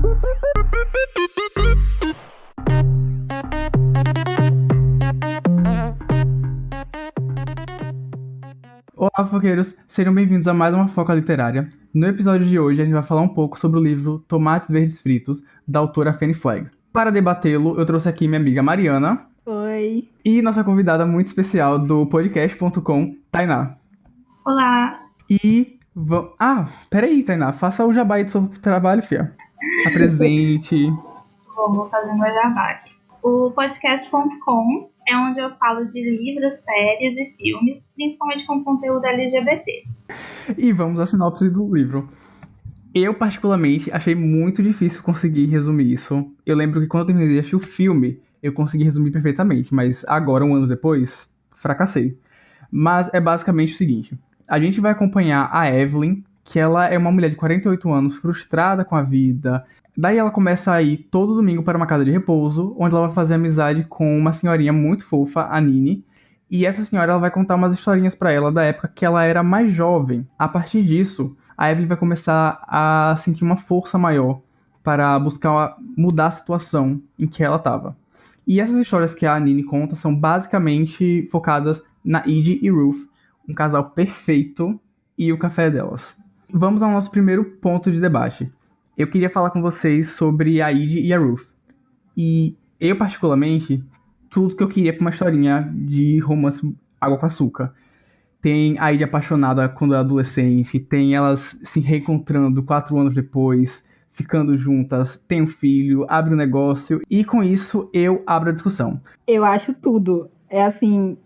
Olá, fofoqueiros! Sejam bem-vindos a mais uma Foca Literária. No episódio de hoje, a gente vai falar um pouco sobre o livro Tomates Verdes Fritos, da autora Fanny Flagg. Para debatê-lo, eu trouxe aqui minha amiga Mariana. Oi! E nossa convidada muito especial do podcast.com, Tainá. Olá! Peraí, Tainá, faça o jabá aí do seu trabalho, fia. Apresente. Vou fazer meu jabá aqui. O podcast.com é onde eu falo de livros, séries e filmes, principalmente com conteúdo LGBT. E vamos à sinopse do livro. Eu, particularmente, achei muito difícil conseguir resumir isso. Eu lembro que quando eu terminei de assistir o filme, eu consegui resumir perfeitamente, mas agora, um ano depois, fracassei. Mas é basicamente o seguinte: a gente vai acompanhar a Evelyn, que ela é uma mulher de 48 anos, frustrada com a vida. Daí ela começa a ir todo domingo para uma casa de repouso, onde ela vai fazer amizade com uma senhorinha muito fofa, a Nini. E essa senhora ela vai contar umas historinhas para ela da época que ela era mais jovem. A partir disso, a Evelyn vai começar a sentir uma força maior para buscar mudar a situação em que ela estava. E essas histórias que a Nini conta são basicamente focadas na Edie e Ruth, um casal perfeito, e o café delas. Vamos ao nosso primeiro ponto de debate. Eu queria falar com vocês sobre a Edie e a Ruth. E eu, particularmente, tudo que eu queria pra uma historinha de romance água com açúcar. Tem a Edie apaixonada quando é adolescente, tem elas se reencontrando 4 anos depois, ficando juntas, tem um filho, abre um negócio, e com isso eu abro a discussão. Eu acho tudo. É assim,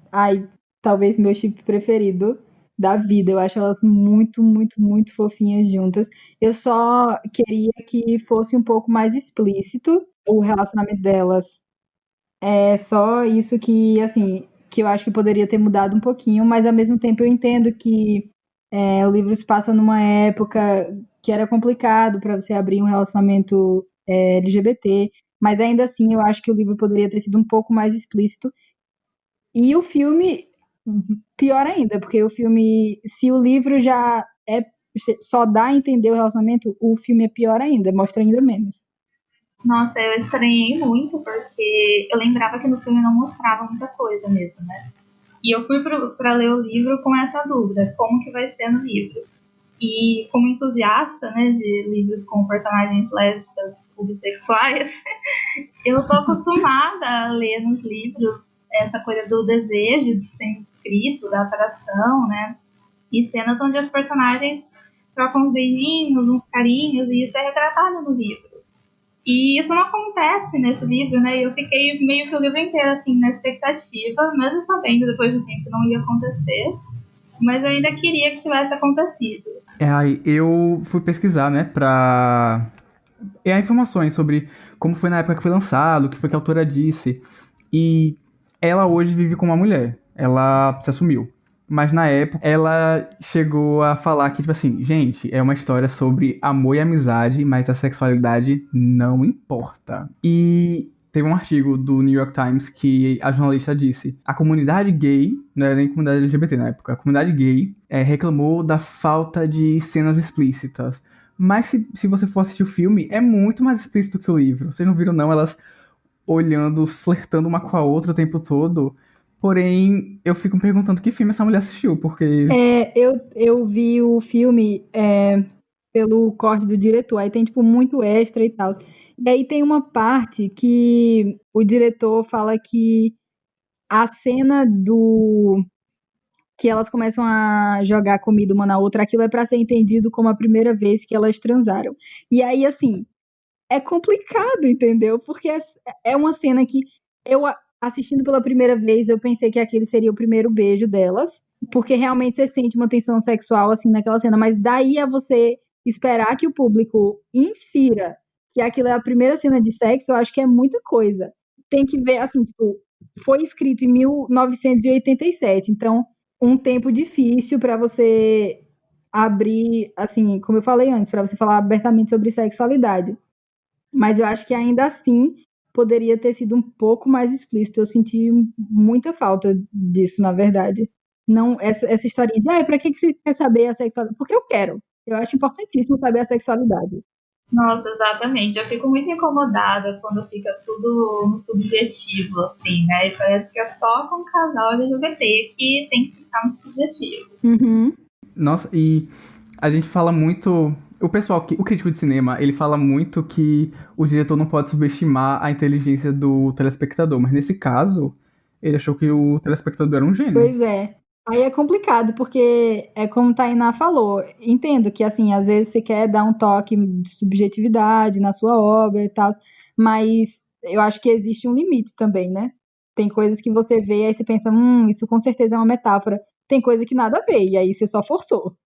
talvez meu chip preferido da vida. Eu acho elas muito, muito, muito fofinhas juntas. Eu só queria que fosse um pouco mais explícito o relacionamento delas. É só isso que, assim, que eu acho que poderia ter mudado um pouquinho, mas ao mesmo tempo eu entendo que o livro se passa numa época que era complicado para você abrir um relacionamento LGBT, mas ainda assim eu acho que o livro poderia ter sido um pouco mais explícito. E o filme, pior ainda, porque o filme, se o livro já só dá a entender o relacionamento, o filme é pior ainda, mostra ainda menos. Nossa, eu estranhei muito, porque eu lembrava que no filme não mostrava muita coisa mesmo, né? E eu fui para ler o livro com essa dúvida, como que vai ser no livro? E como entusiasta, né, de livros com personagens lésbicas ou bissexuais, eu tô acostumada a ler nos livros essa coisa do desejo de ser escrito, da atração, né? E cenas onde os personagens trocam uns beijinhos, uns carinhos, e isso é retratado no livro. E isso não acontece nesse livro, né? E eu fiquei meio que o livro inteiro, assim, na expectativa, mesmo sabendo depois do tempo que não ia acontecer, mas eu ainda queria que tivesse acontecido. Aí eu fui pesquisar, né, pra informações sobre como foi na época que foi lançado, o que foi que a autora disse. E ela hoje vive como uma mulher. Ela se assumiu. Mas na época, ela chegou a falar que, tipo assim, gente, é uma história sobre amor e amizade, mas a sexualidade não importa. E teve um artigo do New York Times que a jornalista disse: a comunidade gay, não era nem comunidade LGBT na época, a comunidade gay reclamou da falta de cenas explícitas. Mas se você for assistir o filme, é muito mais explícito que o livro. Vocês não viram, não? Elas olhando, flertando uma com a outra o tempo todo. Porém, eu fico me perguntando que filme essa mulher assistiu, porque... Eu vi o filme pelo corte do diretor, aí tem, tipo, muito extra e tal. E aí tem uma parte que o diretor fala que a cena que elas começam a jogar comida uma na outra, aquilo é pra ser entendido como a primeira vez que elas transaram. E aí, assim, é complicado, entendeu? Porque é uma cena que eu, assistindo pela primeira vez, eu pensei que aquele seria o primeiro beijo delas, porque realmente você sente uma tensão sexual, assim, naquela cena, mas daí a você esperar que o público infira que aquilo é a primeira cena de sexo, eu acho que é muita coisa. Tem que ver, assim, tipo, foi escrito em 1987, então um tempo difícil para você abrir, assim, como eu falei antes, para você falar abertamente sobre sexualidade. Mas eu acho que ainda assim poderia ter sido um pouco mais explícito. Eu senti muita falta disso, na verdade. Não essa historinha de, para que você quer saber a sexualidade? Porque eu quero. Eu acho importantíssimo saber a sexualidade. Nossa, exatamente. Eu fico muito incomodada quando fica tudo no subjetivo, assim, né? E parece que é só com casal LGBT que tem que ficar no subjetivo. Uhum. Nossa, e a gente fala muito. O pessoal, o crítico de cinema, ele fala muito que o diretor não pode subestimar a inteligência do telespectador, mas nesse caso, ele achou que o telespectador era um gênio. Pois é. Aí é complicado, porque é como Tainá falou. Entendo que, assim, às vezes você quer dar um toque de subjetividade na sua obra e tal, mas eu acho que existe um limite também, né? Tem coisas que você vê e aí você pensa, isso com certeza é uma metáfora. Tem coisa que nada a ver, e aí você só forçou.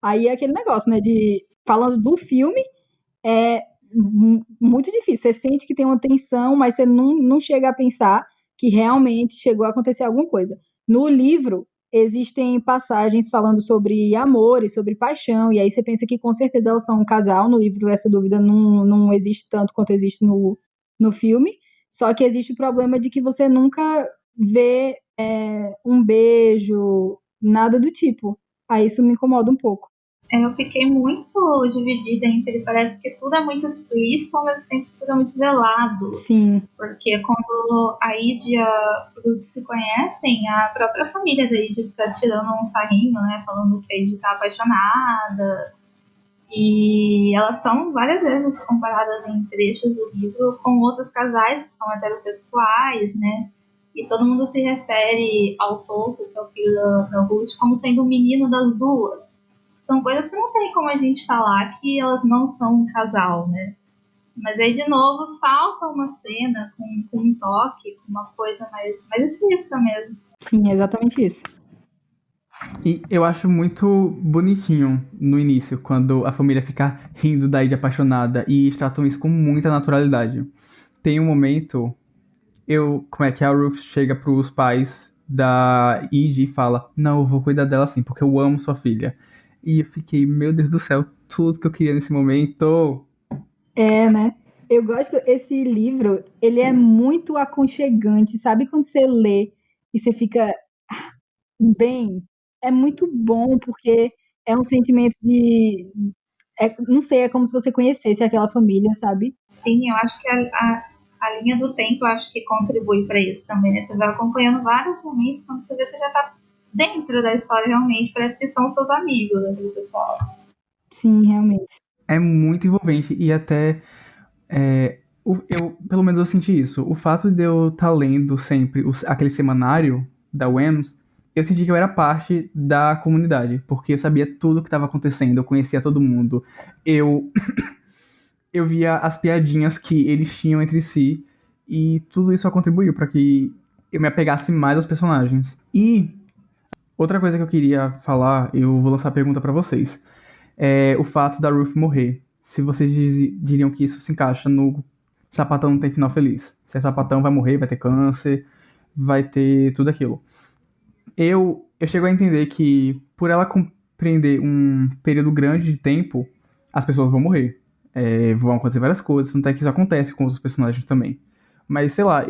Aí é aquele negócio, né, de falando do filme, é muito difícil. Você sente que tem uma tensão, mas você não chega a pensar que realmente chegou a acontecer alguma coisa. No livro, existem passagens falando sobre amor e sobre paixão, e aí você pensa que com certeza elas são um casal. No livro, essa dúvida não existe tanto quanto existe no filme. Só que existe o problema de que você nunca vê um beijo, nada do tipo. Aí isso me incomoda um pouco. Eu fiquei muito dividida entre, parece que tudo é muito explícito, ao mesmo tempo que tudo é muito velado. Sim. Porque quando a Id e a Ruth se conhecem, a própria família da Id fica tirando um sarrinho, né? Falando que a Id tá apaixonada. E elas são várias vezes comparadas em trechos do livro com outros casais que são heterossexuais, né? E todo mundo se refere ao Tolkien, que é o filho da Ruth, como sendo o menino das duas. São coisas que não tem como a gente falar que elas não são um casal, né? Mas aí, de novo, falta uma cena com um toque, com uma coisa mais explícita mesmo. Sim, é exatamente isso. E eu acho muito bonitinho no início, quando a família fica rindo da Id apaixonada e eles tratam isso com muita naturalidade. Tem um momento, como é que a Ruth chega pros pais da Id e fala: Não, eu vou cuidar dela assim, porque eu amo sua filha. E eu fiquei, meu Deus do céu, tudo que eu queria nesse momento. É, né? Eu gosto, esse livro, ele é muito aconchegante, sabe quando você lê e você fica bem? É muito bom, porque é um sentimento não sei, é como se você conhecesse aquela família, sabe? Sim, eu acho que a linha do tempo eu acho que contribui para isso também, né? Você vai acompanhando vários momentos, quando você vê, você já tá dentro da história realmente, parece que são seus amigos, aquele pessoal. Sim, realmente. É muito envolvente e até pelo menos eu senti isso. O fato de eu estar lendo sempre aquele semanário da WEMS, eu senti que eu era parte da comunidade, porque eu sabia tudo o que estava acontecendo, eu conhecia todo mundo. Eu, eu via as piadinhas que eles tinham entre si, e tudo isso só contribuiu para que eu me apegasse mais aos personagens. E outra coisa que eu queria falar, eu vou lançar a pergunta para vocês. É o fato da Ruth morrer. Se vocês diriam que isso se encaixa no Sapatão não tem final feliz. Se é Sapatão, vai morrer, vai ter câncer, vai ter tudo aquilo. Eu chego a entender que, por ela compreender um período grande de tempo, as pessoas vão morrer. Vão acontecer várias coisas, tanto é que isso acontece com os personagens também. Mas, sei lá,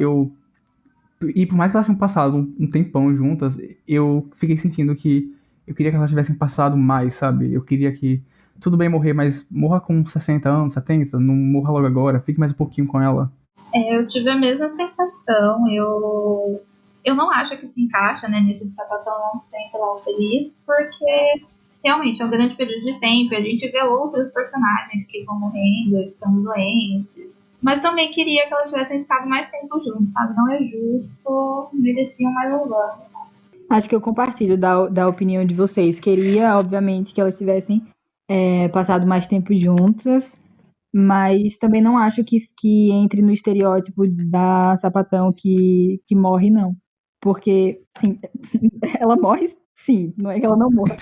e por mais que elas tenham passado um tempão juntas, eu fiquei sentindo que eu queria que elas tivessem passado mais, sabe? Eu queria que tudo bem morrer, mas morra com 60 anos, 70, não morra logo agora, fique mais um pouquinho com ela. Eu tive a mesma sensação. Eu não acho que se encaixa, né, nesse de sapatão não tem final feliz, porque realmente é um grande período de tempo. A gente vê outros personagens que vão morrendo, que estão doentes. Mas também queria que elas tivessem ficado mais tempo juntos, sabe? Não é justo, mereciam mais um ano. Acho que eu compartilho da opinião de vocês. Queria, obviamente, que elas tivessem passado mais tempo juntas, mas também não acho que entre no estereótipo da sapatão que morre, não. Porque, sim, ela morre, sim, não é que ela não morre.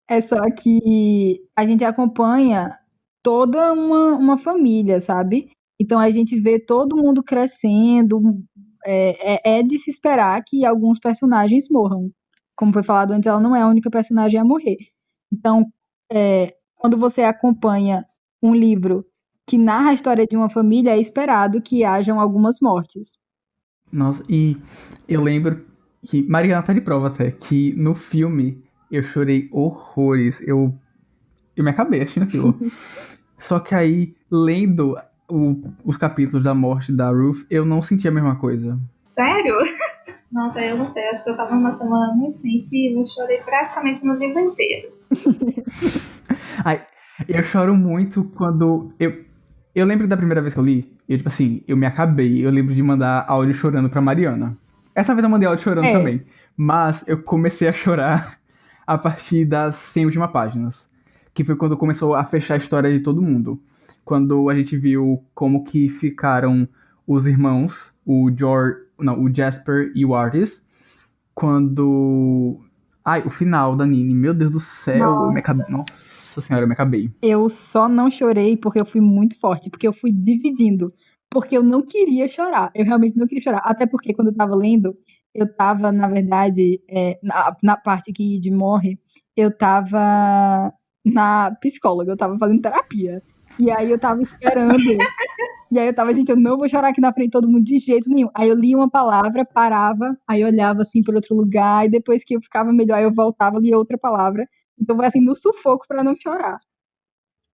É só que a gente acompanha toda uma família, sabe? Então a gente vê todo mundo crescendo. É de se esperar que alguns personagens morram. Como foi falado antes, ela não é a única personagem a morrer. Então, quando você acompanha um livro que narra a história de uma família, é esperado que hajam algumas mortes. Nossa, e eu lembro que, Mariana tá de prova até, que no filme eu chorei horrores. Eu me acabei assistindo aquilo. Só que aí, lendo os capítulos da morte da Ruth, eu não senti a mesma coisa. Sério? Nossa, eu não sei. Acho que eu tava numa semana muito sensível. Eu chorei praticamente no livro inteiro. Ai, eu choro muito quando eu lembro da primeira vez que eu li, eu, tipo assim, eu me acabei. Eu lembro de mandar áudio chorando pra Mariana. Essa vez eu mandei áudio chorando É, também. Mas eu comecei a chorar a partir das 100 últimas páginas. Que foi quando começou a fechar a história de todo mundo. Quando a gente viu como que ficaram os irmãos, o Jasper e o Artis. Quando. Ai, o final da Nini, meu Deus do céu, eu me acabei. Nossa senhora, eu me acabei. eu só não chorei porque eu fui muito forte, porque eu fui dividindo, porque eu não queria chorar, eu realmente não queria chorar, até porque quando eu tava lendo, eu tava, na verdade, na parte que Id morre, eu tava na psicóloga, eu tava fazendo terapia, e aí eu tava esperando, e aí eu tava, gente, eu não vou chorar aqui na frente de todo mundo de jeito nenhum, aí eu li uma palavra, parava, aí eu olhava assim por outro lugar, e depois que eu ficava melhor, aí eu voltava, lia outra palavra, então foi assim, no sufoco pra não chorar.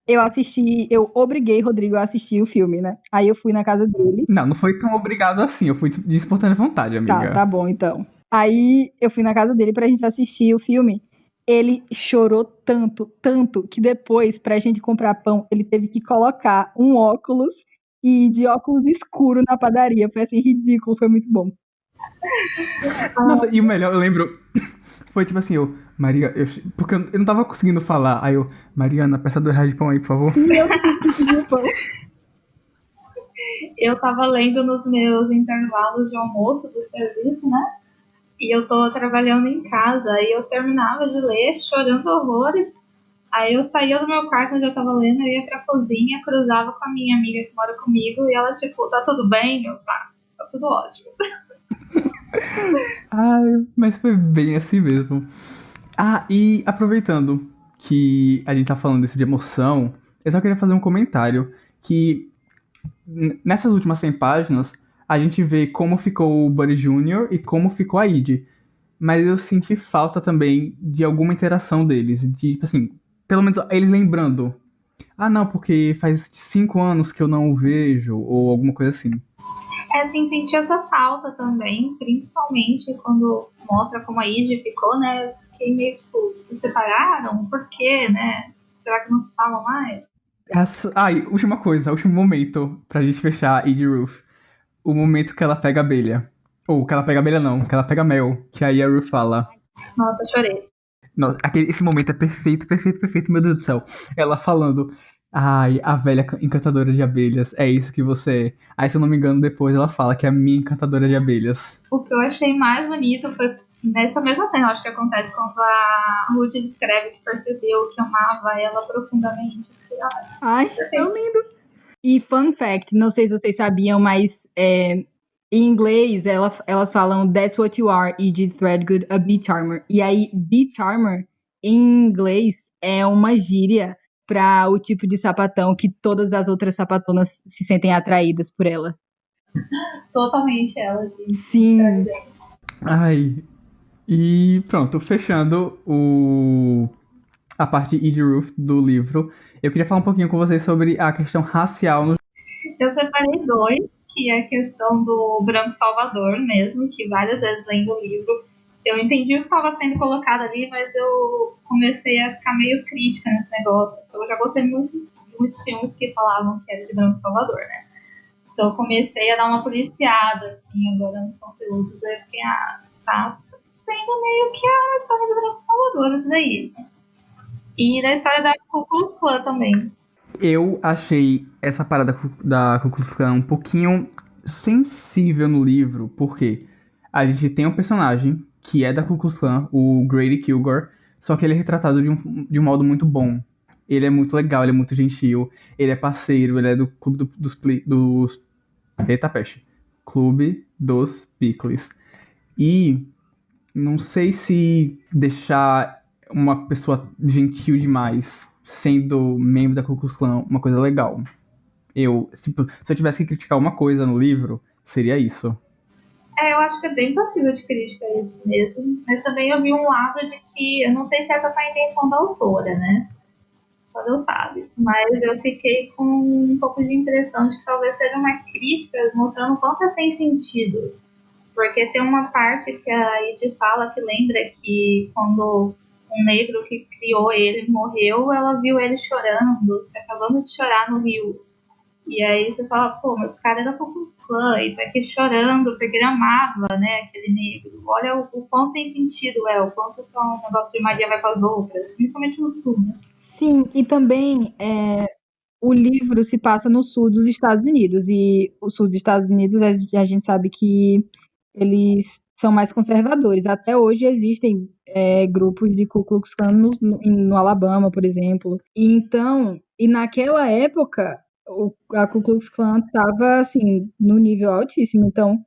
Eu obriguei Rodrigo a assistir o filme, né? Aí eu fui na casa dele. Não, não foi tão obrigado assim, eu fui de espontânea vontade, Tá amiga. bom então. Aí eu fui na casa dele pra gente assistir o filme. Ele chorou tanto, tanto, que depois, pra gente comprar pão, ele teve que colocar um óculos e de óculos escuro na padaria. Foi assim, ridículo, foi muito bom. Nossa, e o melhor, eu lembro, foi tipo assim, Maria, porque eu não tava conseguindo falar, aí Mariana, peça R$ 2 de pão aí, por favor. Sim, eu também pedi o pão. Eu tava lendo nos meus intervalos de almoço do serviço, né? E eu tô trabalhando em casa. Aí eu terminava de ler, chorando horrores. Aí eu saía do meu quarto onde eu tava lendo, eu ia pra cozinha, cruzava com a minha amiga que mora comigo, e ela, tipo, tá tudo bem? Eu, tá tudo ótimo. Ai, mas foi bem assim mesmo. Ah, e aproveitando que a gente tá falando disso de emoção, eu só queria fazer um comentário que nessas últimas 100 páginas a gente vê como ficou o Buddy Jr. e como ficou a Id. Mas eu senti falta também de alguma interação deles, de, tipo assim, pelo menos eles lembrando. Ah, não, porque faz 5 anos que eu não o vejo, ou alguma coisa assim. É assim, senti essa falta também, principalmente quando mostra como a Id ficou, né? Eu fiquei meio, tipo, se separaram? Por quê, né? Será que não se falam mais? Ai, última coisa, último momento pra gente fechar Id Ruth. O momento que ela pega a abelha. Ou que ela pega a abelha não, que ela pega mel. Que aí a Ruth fala. Nossa, eu chorei. Nossa, esse momento é perfeito, perfeito, perfeito, meu Deus do céu. Ela falando. Ai, a velha encantadora de abelhas, é isso que você é. Aí, se eu não me engano, depois ela fala que é a minha encantadora de abelhas. O que eu achei mais bonito foi nessa mesma cena, acho que acontece quando a Ruth descreve que percebeu que amava ela profundamente. Ai, tão lindo. E fun fact, não sei se vocês sabiam, mas em inglês elas falam That's what you are, E.G. Threadgood, a bee charmer. E aí, bee charmer, em inglês, é uma gíria para o tipo de sapatão que todas as outras sapatonas se sentem atraídas por ela. Totalmente ela, gente. Sim. Ai. E pronto, fechando a parte Ed Ruth do livro, eu queria falar um pouquinho com vocês sobre a questão racial no. Eu separei dois, que é a questão do branco salvador mesmo, que várias vezes lendo o livro eu entendi o que estava sendo colocado ali, mas eu comecei a ficar meio crítica nesse negócio. Eu já gostei muito de muitos filmes que falavam que era de branco salvador, né? Então eu comecei a dar uma policiada, assim, agora nos conteúdos. Aí eu fiquei, tá sendo meio que a história de branco salvador isso daí. E da história da Ku Klux Klan também. Eu achei essa parada da Ku Klux Klan um pouquinho sensível no livro, porque a gente tem um personagem que é da Ku Klux Klan, o Grady Kilgore, só que ele é retratado de um modo muito bom. Ele é muito legal, ele é muito gentil, ele é parceiro, ele é do clube dos Eita peste. Clube dos Pickles. E não sei se deixar uma pessoa gentil demais sendo membro da Ku Klux Klan uma coisa legal. Se eu tivesse que criticar uma coisa no livro, seria isso. Eu acho que é bem possível de crítica isso mesmo. Mas também eu vi um lado de que, eu não sei se essa foi a intenção da autora, né? Só Deus sabe. Mas eu fiquei com um pouco de impressão de que talvez seja uma crítica mostrando o quanto é sem sentido. Porque tem uma parte que a Id fala que lembra que quando um negro que criou ele morreu, ela viu ele chorando, se acabando de chorar no rio. E aí você fala, pô, mas o cara era Ku Klux Klan e tá aqui chorando porque ele amava, né, aquele negro. Olha o quão sem sentido é, o quanto só um negócio de Maria vai para as outras, principalmente no sul, né? Sim, e também o livro se passa no sul dos Estados Unidos, e o sul dos Estados Unidos a gente sabe que eles são mais conservadores. Até hoje existem grupos de Ku Klux Klan no Alabama, por exemplo. E naquela época, a Ku Klux Klan estava assim, no nível altíssimo, então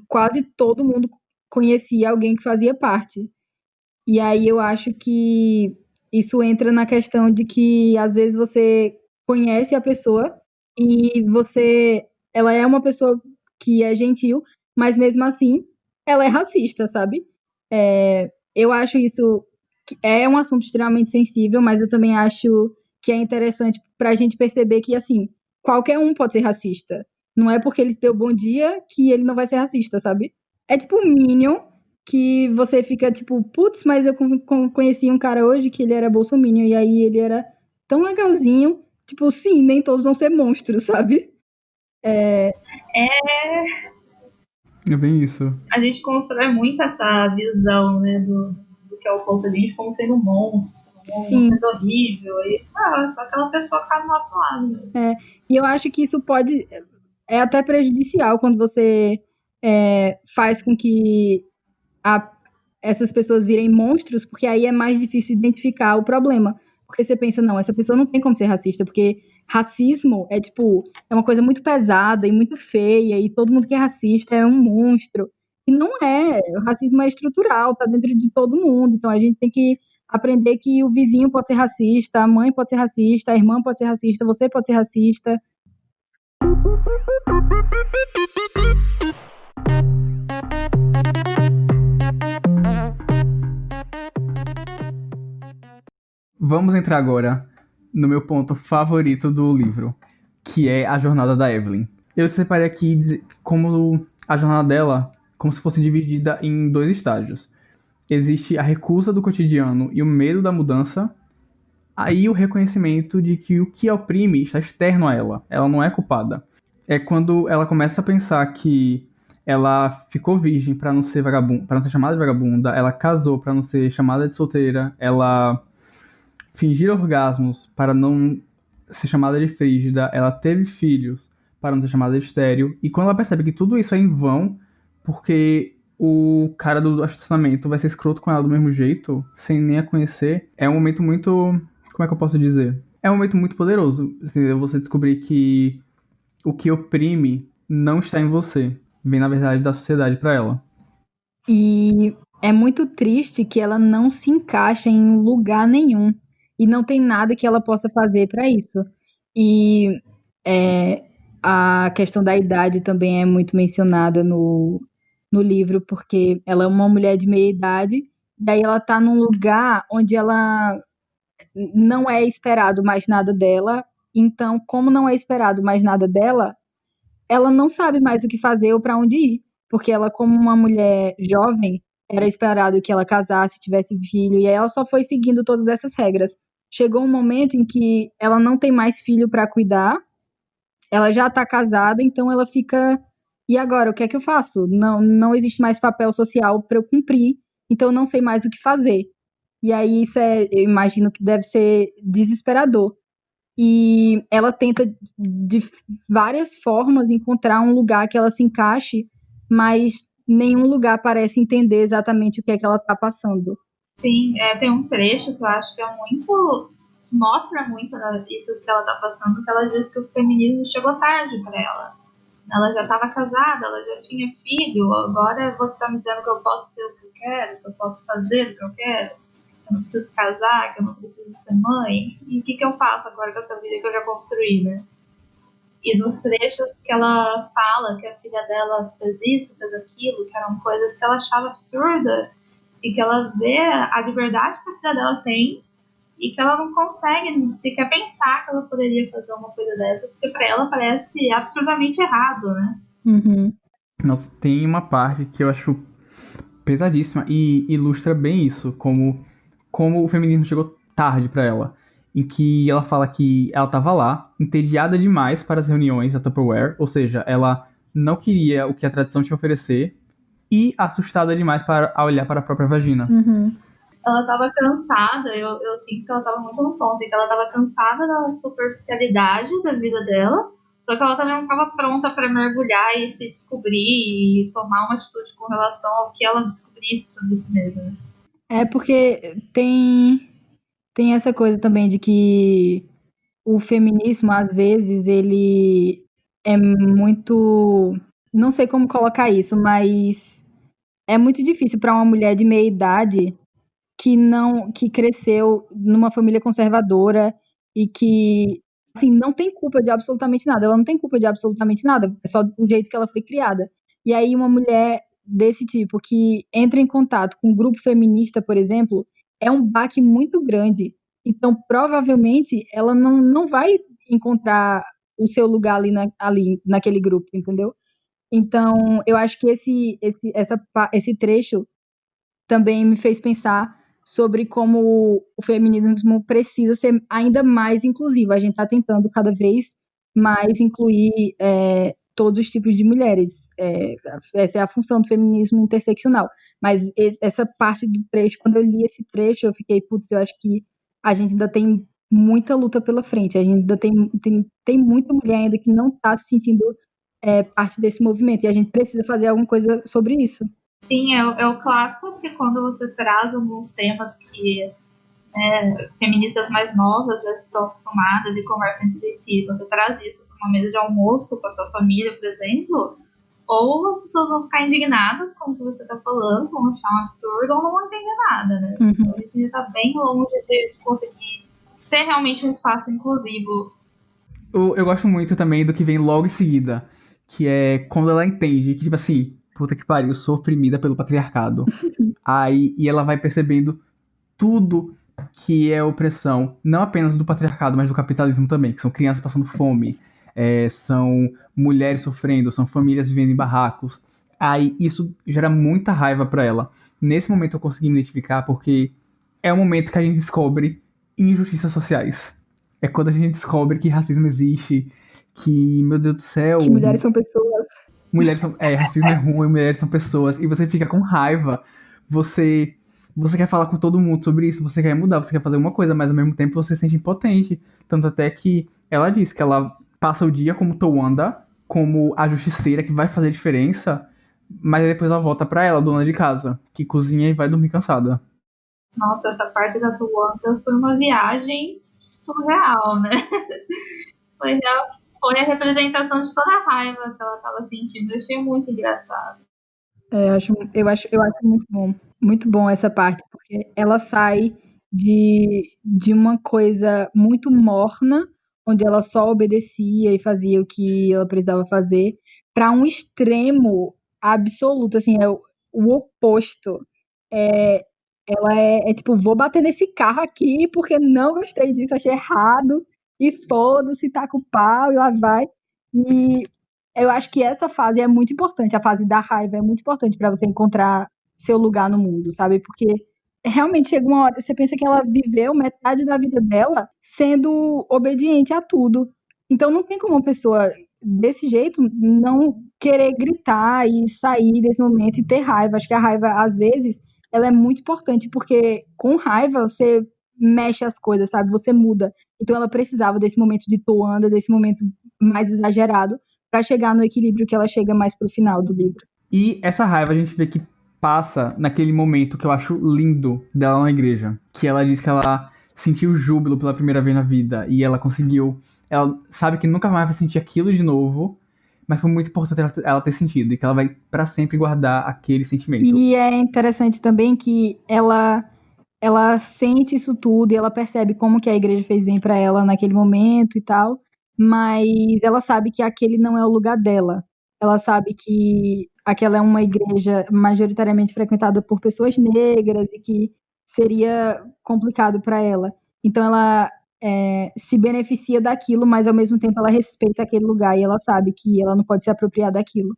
quase todo mundo conhecia alguém que fazia parte. E aí eu acho que isso entra na questão de que às vezes você conhece a pessoa e ela é uma pessoa que é gentil, mas mesmo assim ela é racista, sabe? Eu acho isso que é um assunto extremamente sensível, mas eu também acho que é interessante para a gente perceber que assim qualquer um pode ser racista. Não é porque ele se deu bom dia que ele não vai ser racista, sabe? É tipo um Minion que você fica tipo, putz, mas eu conheci um cara hoje que ele era bolsominion e aí ele era tão legalzinho. Tipo, sim, nem todos vão ser monstros, sabe? É bem isso. A gente constrói muito essa visão, né, do que é o Bolsonaro como sendo um monstro, Sim. sendo horrível. E, só aquela pessoa ficar do nosso lado. E eu acho que isso é até prejudicial quando você faz com que essas pessoas virem monstros, porque aí é mais difícil identificar o problema. Porque você pensa, não, essa pessoa não tem como ser racista, porque racismo é uma coisa muito pesada e muito feia, e todo mundo que é racista é um monstro. E não é. O racismo é estrutural, tá dentro de todo mundo. Então a gente tem que aprender que o vizinho pode ser racista, a mãe pode ser racista, a irmã pode ser racista, você pode ser racista. Vamos entrar agora no meu ponto favorito do livro, que é a jornada da Evelyn. Eu separei aqui como a jornada dela, como se fosse dividida em dois estágios. Existe a recusa do cotidiano e o medo da mudança, aí o reconhecimento de que o que a oprime está externo a ela, ela não é culpada. É quando ela começa a pensar que ela ficou virgem para não ser vagabunda, para não ser chamada de vagabunda, ela casou para não ser chamada de solteira, ela fingir orgasmos para não ser chamada de frígida, ela teve filhos para não ser chamada de estéril, e quando ela percebe que tudo isso é em vão, porque o cara do estacionamento vai ser escroto com ela do mesmo jeito, sem nem a conhecer, é um momento muito... como é que eu posso dizer? É um momento muito poderoso, assim, você descobrir que o que oprime não está em você, vem na verdade da sociedade para ela. E é muito triste que ela não se encaixa em lugar nenhum e não tem nada que ela possa fazer para isso. E a questão da idade também é muito mencionada no livro, porque ela é uma mulher de meia idade, e aí ela tá num lugar onde ela não é esperado mais nada dela. Então, como não é esperado mais nada dela, ela não sabe mais o que fazer ou para onde ir, porque ela, como uma mulher jovem, era esperado que ela casasse, tivesse filho, e aí ela só foi seguindo todas essas regras. Chegou um momento em que ela não tem mais filho para cuidar, ela já está casada, então ela fica. E agora, o que é que eu faço? Não existe mais papel social para eu cumprir, então eu não sei mais o que fazer. E aí isso eu imagino que deve ser desesperador. E ela tenta de várias formas encontrar um lugar que ela se encaixe, mas nenhum lugar parece entender exatamente o que é que ela está passando. Sim, tem um trecho que eu acho que é muito... mostra muito, né, isso que ela tá passando, que ela diz que o feminismo chegou tarde para ela. Ela já estava casada, ela já tinha filho, agora você está me dizendo que eu posso ser o que eu quero, que eu posso fazer o que eu quero, que eu não preciso casar, que eu não preciso ser mãe. E o que eu faço agora com essa vida que eu já construí, né? E nos trechos que ela fala que a filha dela fez isso, fez aquilo, que eram coisas que ela achava absurda, e que ela vê a liberdade que a filha dela tem e que ela não consegue sequer pensar que ela poderia fazer uma coisa dessa, porque pra ela parece absurdamente errado, né? Uhum. Nossa, tem uma parte que eu acho pesadíssima e ilustra bem isso, como o feminismo chegou tarde pra ela. Em que ela fala que ela tava lá, entediada demais para as reuniões da Tupperware, ou seja, ela não queria o que a tradição tinha a oferecer e assustada demais para a olhar para a própria vagina. Uhum. Ela tava cansada, eu sinto que ela tava muito no ponto, e que ela tava cansada da superficialidade da vida dela, só que ela também não tava pronta para mergulhar e se descobrir e tomar uma atitude com relação ao que ela descobrisse sobre si mesma. É porque tem essa coisa também de que o feminismo, às vezes, ele é muito. Não sei como colocar isso, mas é muito difícil para uma mulher de meia idade que cresceu numa família conservadora e que assim não tem culpa de absolutamente nada. Ela não tem culpa de absolutamente nada, é só do jeito que ela foi criada. E aí uma mulher desse tipo que entra em contato com um grupo feminista, por exemplo, é um baque muito grande. Então, provavelmente, ela não vai encontrar o seu lugar ali naquele grupo, entendeu? Então, eu acho que esse trecho também me fez pensar sobre como o feminismo precisa ser ainda mais inclusivo. A gente está tentando cada vez mais incluir todos os tipos de mulheres. Essa é a função do feminismo interseccional. Mas essa parte do trecho, quando eu li esse trecho, eu fiquei, putz, eu acho que a gente ainda tem muita luta pela frente. A gente ainda tem muita mulher ainda que não está se sentindo parte desse movimento. E a gente precisa fazer alguma coisa sobre isso. Sim, é o clássico que quando você traz alguns temas que feministas mais novas já estão acostumadas e conversam entre si, você traz isso para uma mesa de almoço com a sua família, por exemplo, ou as pessoas vão ficar indignadas com o que você está falando, vão achar um absurdo ou não vão entender nada, né? Uhum. Então a gente está bem longe de conseguir ser realmente um espaço inclusivo. Eu gosto muito também do que vem logo em seguida, que é quando ela entende que, tipo assim, puta que pariu, eu sou oprimida pelo patriarcado. Aí, e ela vai percebendo tudo que é opressão, não apenas do patriarcado, mas do capitalismo também, que são crianças passando fome, são mulheres sofrendo, são famílias vivendo em barracos. Aí isso gera muita raiva pra ela. Nesse momento eu consegui me identificar porque é o momento que a gente descobre injustiças sociais. É quando a gente descobre que racismo existe, que, meu Deus do céu, Que mulheres são pessoas. racismo é ruim, mulheres são pessoas, e você fica com raiva. Você você quer falar com todo mundo sobre isso, você quer mudar, você quer fazer uma coisa, mas ao mesmo tempo você se sente impotente. Tanto até que ela diz que ela passa o dia como Towanda, como a justiceira que vai fazer diferença, mas aí depois ela volta pra ela, dona de casa, que cozinha e vai dormir cansada. Nossa, essa parte da Tuanda foi uma viagem surreal, né? Foi a representação de toda a raiva que ela estava sentindo. Eu achei muito engraçado. Eu acho muito bom essa parte, porque ela sai de uma coisa muito morna, onde ela só obedecia e fazia o que ela precisava fazer, para um extremo absoluto, assim, o oposto. É, ela é tipo, vou bater nesse carro aqui porque não gostei disso, achei errado, e foda-se, tá com o pau, e lá vai. E eu acho que essa fase é muito importante, a fase da raiva é muito importante para você encontrar seu lugar no mundo, sabe? Porque realmente chega uma hora, você pensa que ela viveu metade da vida dela sendo obediente a tudo. Então não tem como uma pessoa desse jeito não querer gritar e sair desse momento e ter raiva. Acho que a raiva, às vezes, ela é muito importante, porque com raiva você mexe as coisas, sabe? Você muda. Então ela precisava desse momento de toanda, desse momento mais exagerado, para chegar no equilíbrio que ela chega mais pro final do livro. E essa raiva a gente vê que passa naquele momento que eu acho lindo dela na igreja. Que ela diz que ela sentiu júbilo pela primeira vez na vida e ela conseguiu. Ela sabe que nunca mais vai sentir aquilo de novo, mas foi muito importante ela ter sentido e que ela vai pra sempre guardar aquele sentimento. E é interessante também que ela sente isso tudo e ela percebe como que a igreja fez bem para ela naquele momento e tal, mas ela sabe que aquele não é o lugar dela. Ela sabe que aquela é uma igreja majoritariamente frequentada por pessoas negras e que seria complicado para ela. Então ela se beneficia daquilo, mas ao mesmo tempo ela respeita aquele lugar e ela sabe que ela não pode se apropriar daquilo.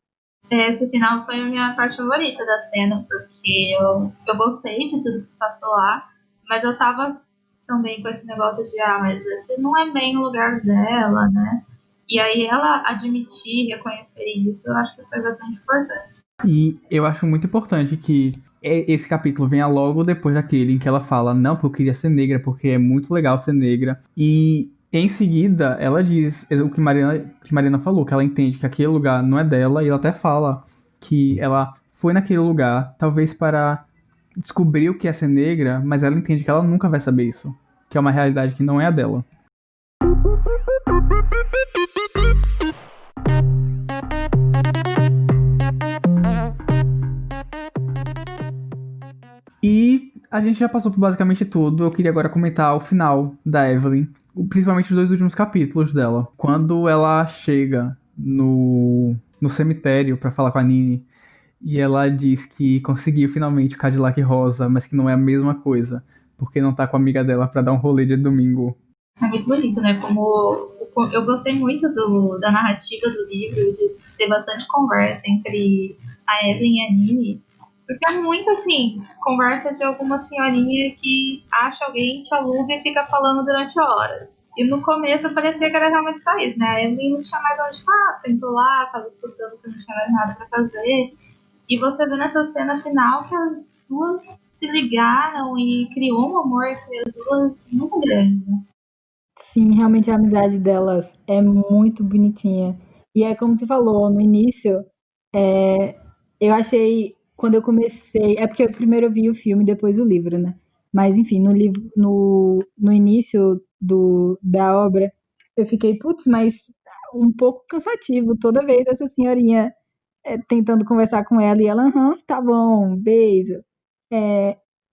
Esse final foi a minha parte favorita da cena, porque eu gostei de tudo que se passou lá, mas eu tava também com esse negócio de, mas esse não é bem o lugar dela, né? E aí ela admitir, reconhecer isso, eu acho que foi bastante importante. E eu acho muito importante que esse capítulo venha logo depois daquele em que ela fala, não, porque eu queria ser negra, porque é muito legal ser negra. E em seguida, ela diz o que Mariana falou, que ela entende que aquele lugar não é dela, e ela até fala que ela foi naquele lugar, talvez para descobrir o que é ser negra, mas ela entende que ela nunca vai saber isso, que é uma realidade que não é a dela. E a gente já passou por basicamente tudo. Eu queria agora comentar o final da Evelyn, principalmente os 2 últimos capítulos dela. Quando ela chega no cemitério pra falar com a Nini e ela diz que conseguiu finalmente o Cadillac rosa, mas que não é a mesma coisa, porque não tá com a amiga dela pra dar um rolê de domingo. É muito bonito, né? Como eu gostei muito da narrativa do livro, de ter bastante conversa entre a Evelyn e a Nini. Porque é muito assim, conversa de alguma senhorinha que acha alguém, te aluga e fica falando durante horas. E no começo parecia que era realmente só isso, né? A Evelyn não tinha mais onde ficar, sentou lá, tava escutando que não tinha mais nada pra fazer. E você vê nessa cena final que as duas se ligaram e criou um amor entre as duas muito grande, né? Sim, realmente a amizade delas é muito bonitinha. E é como você falou no início, eu achei, quando eu comecei, é porque primeiro eu vi o filme, depois o livro, né? Mas enfim, no livro, no início da obra, eu fiquei, putz, mas um pouco cansativo toda vez essa senhorinha tentando conversar com ela e ela, tá bom, beijo.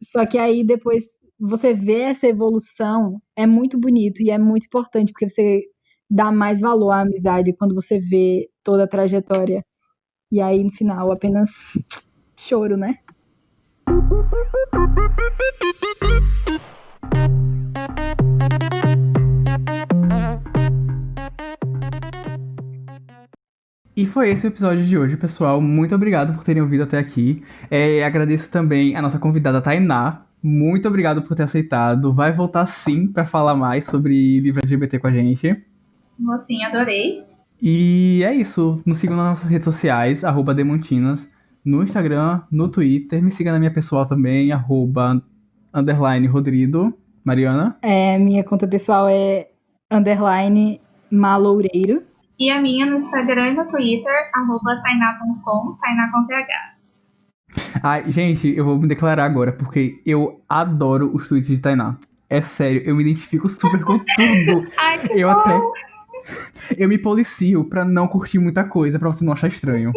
Só que aí depois você vê essa evolução, é muito bonito e é muito importante, porque você dá mais valor à amizade quando você vê toda a trajetória. E aí, no final, apenas choro, né? E foi esse o episódio de hoje, pessoal. Muito obrigado por terem ouvido até aqui. Agradeço também a nossa convidada Tainá. Muito obrigado por ter aceitado. Vai voltar sim para falar mais sobre livro LGBT com a gente. Sim, adorei. E é isso. Nos sigam nas nossas redes sociais, @demontinas, no Instagram, no Twitter. Me siga na minha pessoal também, @_Rodrigo. Mariana? Minha conta pessoal é _maloureiro. E a minha no Instagram e no Twitter, @tainá.com, Tainá com TH. Ai, gente, eu vou me declarar agora, porque eu adoro os tweets de Tainá. É sério, eu me identifico super com tudo. Ai, que Eu bom. até. Eu me policio pra não curtir muita coisa, pra você não achar estranho.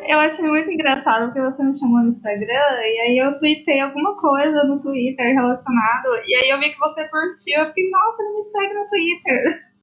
Eu achei muito engraçado porque você me chamou no Instagram e aí eu tuitei alguma coisa no Twitter relacionado e aí eu vi que você curtiu, eu fiquei, nossa, ele me segue no Twitter.